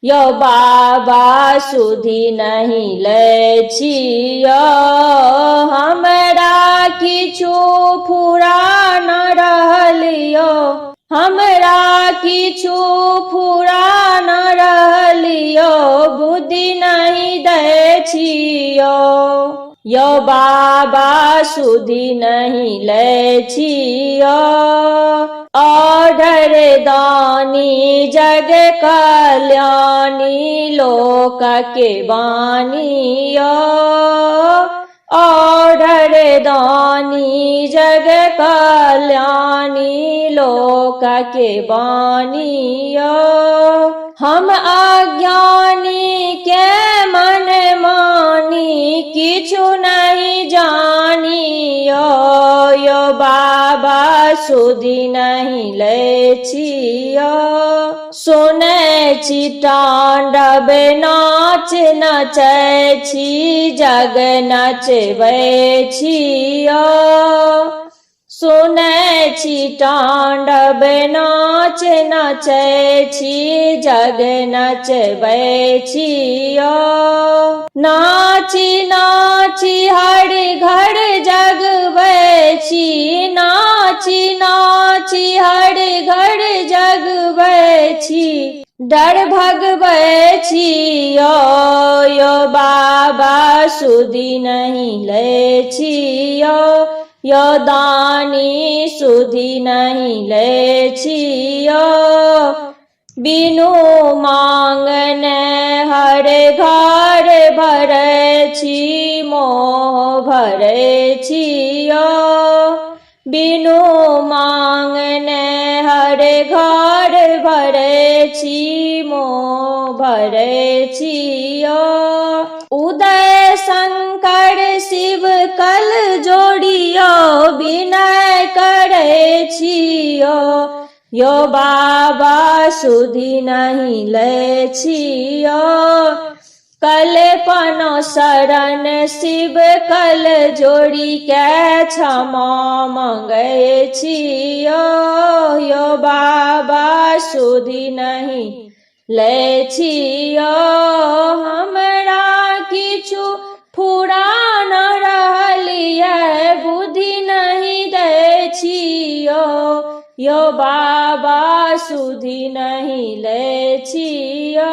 यो बाबा सुधी नहीं ले छियो, हमरा किछु फुरा न रहलियो, हमरा किछु फुरा न रहलियो, बुद्धि नहीं दे छियो। यो बाबा सुधी नहीं ले छियो, ऑर्डर दानी जग कल्याणी लोक के बानियो, ऑर्डर दानी जग कल्याणी लोक के बानियो। हम अज्ञानी के मन मानी किछु नहीं जानियो, यो बाबा सुधी नहीं ले छियो। सुने छी तांडव नाच नचै छी, जग नचबै छियो। सुने छी तांडव नाच नचै छी, जग नचबै छियो। नाची नाची हर घर जगबै छी, नाची नाची हर घर जगबै छी, डर भगबै छियो। यो बाबा सुधी नहीं ले छियो, यो दानी सुधी नहीं ले छियो। बिनु मांगने हर घर भरै छी, मोह भरै छियो। बिनु मांगने हर घर भरै छी, मोह भरै छियो। उदय शंकर शिव कल जोड़ियो, विनय करै छियो। यो बाबा सुधी नहीं ले छियो, कल्पनो शरण शिव कल जोड़ी के क्षमा मांगै छियो। यो बाबा सुधी नहीं ले छियो, हमरा किछु फुरा न रहलियै, बुद्धि नहीं दे छियो। यो बाबा सुधी नहीं ले छियो।